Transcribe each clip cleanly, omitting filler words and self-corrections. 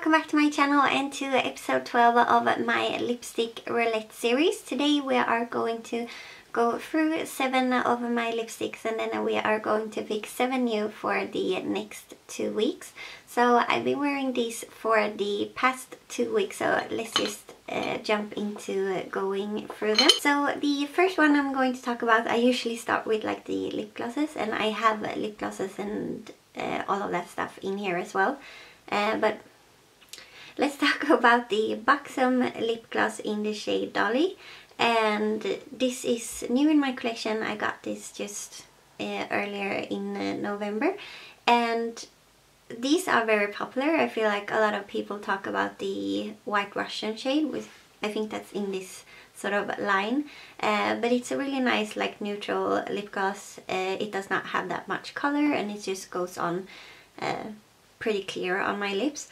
welcome back to my channel and to episode 12 of my lipstick roulette series. Today we are going to go through 7 of my lipsticks and then we are going to pick 7 new for the next 2 weeks. So I've been wearing these for the past 2 weeks, so let's just jump into going through them. So the first one I'm going to talk about, I usually start with like the lip glosses, and I have lip glosses and all of that stuff in here as well. But let's talk about the Buxom lip gloss in the shade Dolly. And this is new in my collection. I got this just earlier in November, and these are very popular. I feel like a lot of people talk about the White Russian shade, which I think that's in this sort of line, but it's a really nice like neutral lip gloss. It does not have that much color and it just goes on pretty clear on my lips.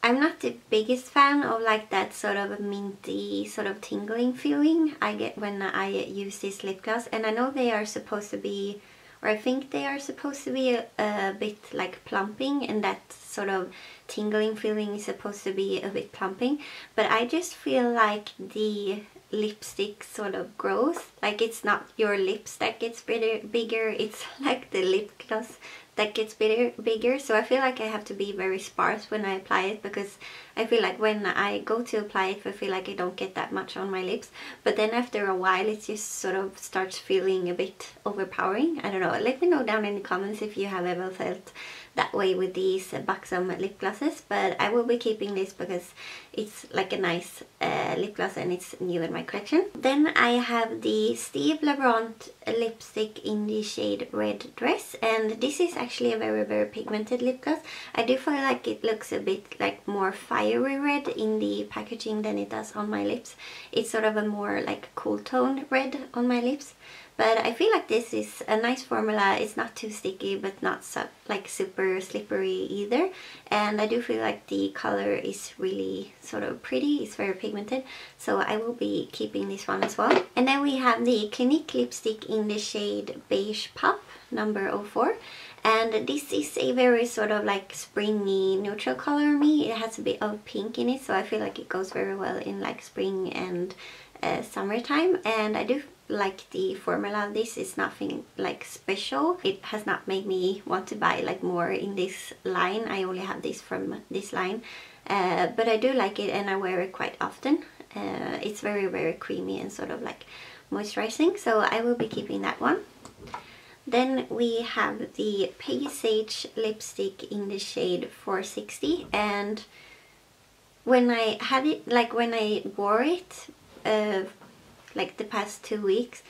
I'm not the biggest fan of like that sort of minty sort of tingling feeling I get when I use this lip gloss, and I know they are supposed to be, or I think they are supposed to be a bit like plumping, and that sort of tingling feeling is supposed to be a bit plumping, but I just feel like the lipstick sort of grows. Like it's not your lips that gets bigger, it's like the lip gloss that gets bigger. So I feel like I have to be very sparse when I apply it, because I feel like when I go to apply it, I feel like I don't get that much on my lips, but then after a while it just sort of starts feeling a bit overpowering. I don't know, let me know down in the comments if you have ever felt that way with these Buxom lip glosses. But I will be keeping this because it's like a nice lip gloss and it's new in my collection. Then I have the Steve Lavrant lipstick in the shade Red Dress, and this is actually a very pigmented lip gloss. I do feel like it looks a bit like more fiery red in the packaging than it does on my lips. It's sort of a more like cool toned red on my lips. But I feel like this is a nice formula. It's not too sticky but not so, like super slippery either. And I do feel like the color is really sort of pretty. It's very pigmented. So I will be keeping this one as well. And then we have the Clinique lipstick in the shade Beige Pop number 04. And this is a very sort of like springy neutral color on me. It has a bit of pink in it, so I feel like it goes very well in like spring and summertime. And I do like the formula of this. Is nothing like special. It has not made me want to buy like more in this line. I only have this from this line, but I do like it and I wear it quite often. It's very creamy and sort of like moisturizing, so I will be keeping that one. Then we have the Peggy Sage lipstick in the shade 460, and when I had it, like when I wore it like the past 2 weeks,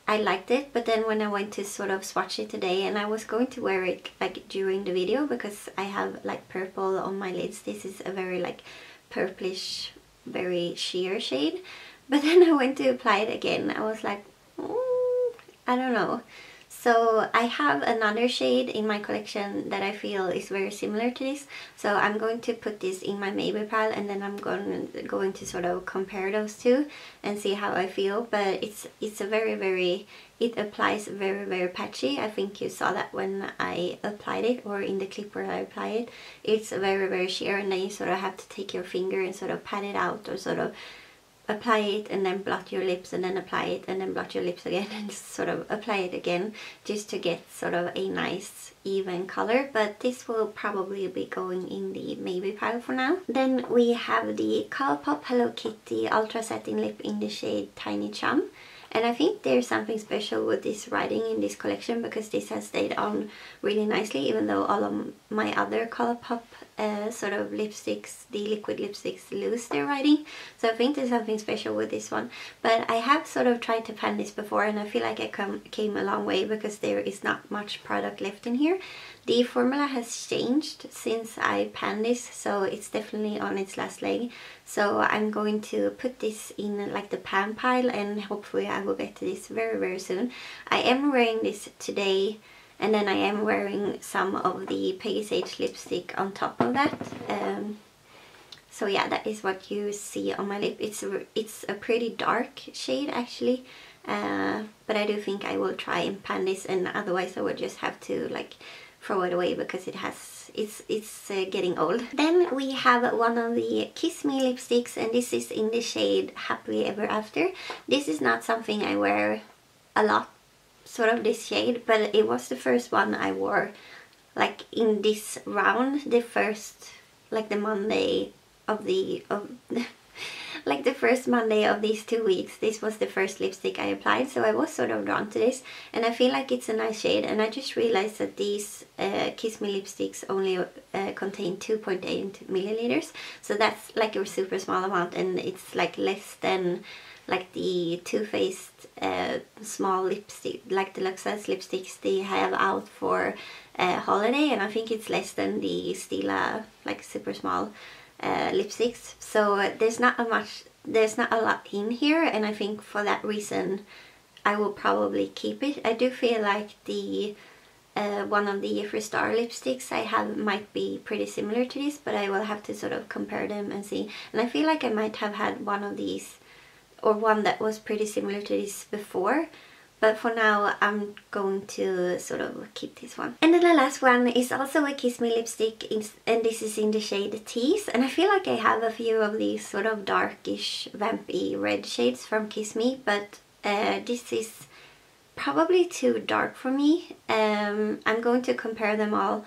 I liked it, but then when I went to sort of swatch it today, and I was going to wear it like during the video because I have like purple on my lids. This is a very like purplish, very sheer shade, but then I went to apply it again. I was like, I don't know. So I have another shade in my collection that I feel is very similar to this. So I'm going to put this in my Maybelline pile, and then I'm going to sort of compare those two and see how I feel. But it's a very, it applies very patchy. I think you saw that when I applied it, or in the clip where I apply it. It's very sheer, and then you sort of have to take your finger and sort of pat it out, or sort of apply it and then blot your lips and then apply it and then blot your lips again and sort of apply it again, just to get sort of a nice even color. But this will probably be going in the maybe pile for now. Then we have the Colourpop Hello Kitty Ultra Satin Lip in the shade Tiny Chum. And I think there's something special with this writing in this collection, because this has stayed on really nicely, even though all of my other Colourpop sort of lipsticks, the liquid lipsticks, lose their writing. So I think there's something special with this one. But I have sort of tried to pan this before, and I feel like I came a long way, because there is not much product left in here. The formula has changed since I panned this, so it's definitely on its last leg. So I'm going to put this in like the pan pile, and hopefully I will get to this very soon. I am wearing this today, and then I am wearing some of the Peggy Sage lipstick on top of that. So yeah, that is what you see on my lip. It's a pretty dark shade actually, but I do think I will try and pan this, and otherwise I would just have to like throw it away because it has it's getting old. Then we have one of the Kiss Me lipsticks, and this is in the shade Happily Ever After. This is not something I wear a lot, sort of this shade, but it was the first one I wore like in this round, the first, like the Monday of like the first Monday of these 2 weeks. This was the first lipstick I applied, so I was sort of drawn to this, and I feel like it's a nice shade. And I just realized that these Kiss Me lipsticks only contain 2.8 milliliters, so that's like a super small amount, and it's like less than like the Too Faced small lipstick, like the Luxus lipsticks they have out for holiday, and I think it's less than the Stila like super small lipsticks. So there's not a lot in here, and I think for that reason I will probably keep it. I do feel like the one of the Jeffree Star lipsticks I have might be pretty similar to this, but I will have to sort of compare them and see. And I feel like I might have had one of these, or one that was pretty similar to this before, but for now I'm going to sort of keep this one. And then the last one is also a Kiss Me lipstick, and this is in the shade Tease, and I feel like I have a few of these sort of darkish vampy red shades from Kiss Me, but this is probably too dark for me. I'm going to compare them all,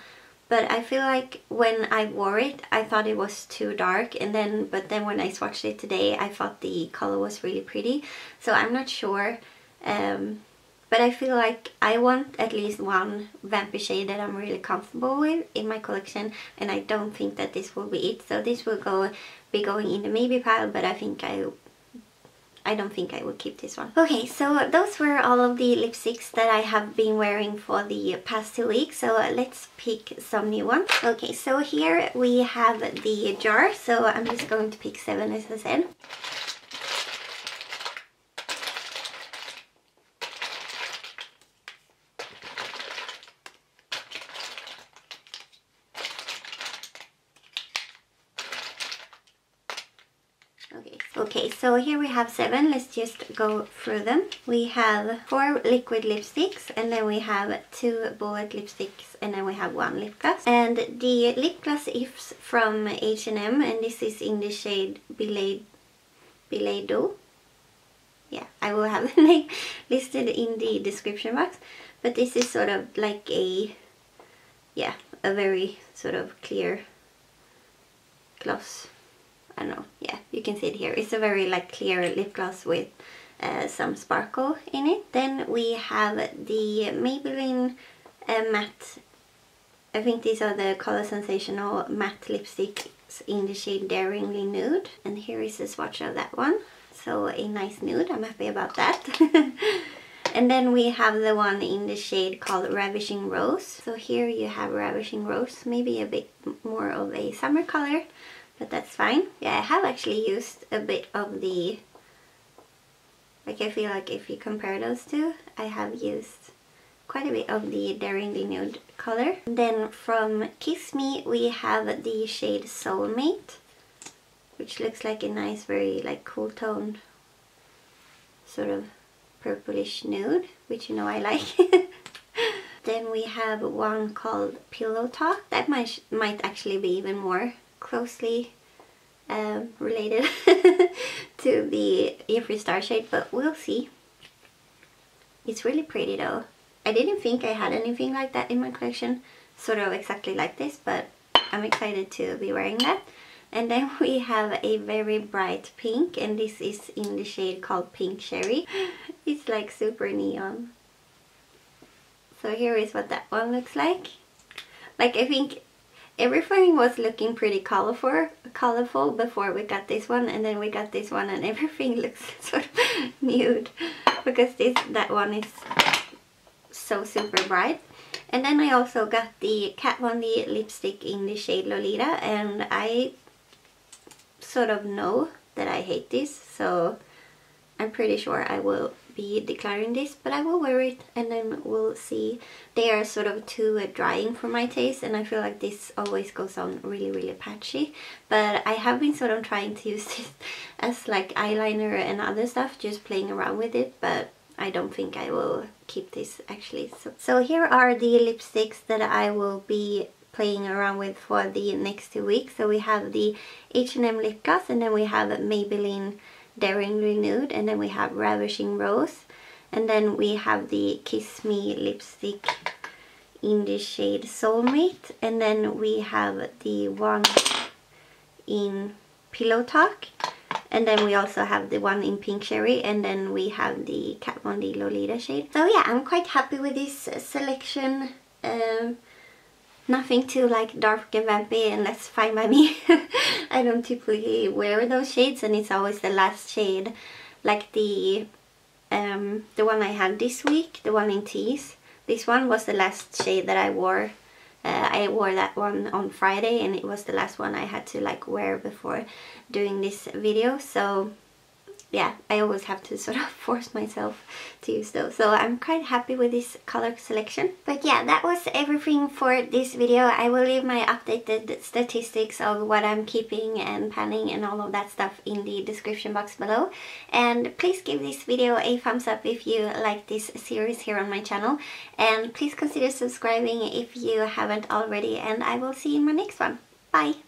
but I feel like when I wore it I thought it was too dark, but then when I swatched it today I thought the color was really pretty, so I'm not sure. But I feel like I want at least one vampy shade that I'm really comfortable with in my collection, and I don't think that this will be it. So this will be going in the maybe pile, but I don't think I will keep this one. Okay, so those were all of the lipsticks that I have been wearing for the past 2 weeks. So let's pick some new ones. Okay, so here we have the jar. So I'm just going to pick 7, as I said. Okay, so here we have 7. Let's just go through them. We have 4 liquid lipsticks, and then we have 2 bullet lipsticks, and then we have 1 lip gloss. And the lip gloss is from H&M, and this is in the shade Bellit Doux. Yeah, I will have the name listed in the description box. But this is sort of like a very sort of clear gloss. I don't know, yeah, you can see it here. It's a very like clear lip gloss with some sparkle in it. Then we have the Maybelline matte, I think these are the Color Sensational matte lipsticks in the shade Daringly Nude. And here is a swatch of that one. So a nice nude, I'm happy about that. And then we have the one in the shade called Ravishing Rose. So here you have Ravishing Rose, maybe a bit more of a summer color, but that's fine. Yeah, I have actually used a bit of the, like I feel like if you compare those two, I have used quite a bit of the Daringly Nude color. And then from Kiss Me we have the shade Soulmate, which looks like a nice, very like cool tone, sort of purplish nude, which you know I like. Then we have one called Pillow Talk. That might actually be even more closely related to the Jeffree Star shade, but we'll see. It's really pretty though. I didn't think I had anything like that in my collection, sort of exactly like this, but I'm excited to be wearing that. And then we have a very bright pink, and this is in the shade called Pink Cherry. It's like super neon. So here is what that one looks like. Like I think everything was looking pretty colorful before we got this one, and then we got this one and everything looks sort of nude because that one is so super bright. And then I also got the Kat Von D lipstick in the shade Lolita, and I sort of know that I hate this, so I'm pretty sure I will be decluttering this, but I will wear it and then we'll see. They are sort of too drying for my taste, and I feel like this always goes on really patchy, but I have been sort of trying to use this as like eyeliner and other stuff, just playing around with it, but I don't think I will keep this actually. So here are the lipsticks that I will be playing around with for the next 2 weeks. So we have the H&M lip gloss, and then we have Maybelline Daringly Nude, and then we have Ravishing Rose, and then we have the Kiss Me lipstick in the shade Soulmate, and then we have the one in Pillow Talk, and then we also have the one in Pink Cherry, and then we have the Kat Von D Lolita shade. So yeah, I'm quite happy with this selection. Nothing too like dark and vampy, and that's fine by me. I don't typically wear those shades, and it's always the last shade. Like the one I had this week, the one in Tease. This one was the last shade that I wore. I wore that one on Friday, and it was the last one I had to like wear before doing this video. So yeah, I always have to sort of force myself to use those. So I'm quite happy with this color selection. But yeah, that was everything for this video. I will leave my updated statistics of what I'm keeping and panning and all of that stuff in the description box below. And please give this video a thumbs up if you like this series here on my channel. And please consider subscribing if you haven't already. And I will see you in my next one. Bye!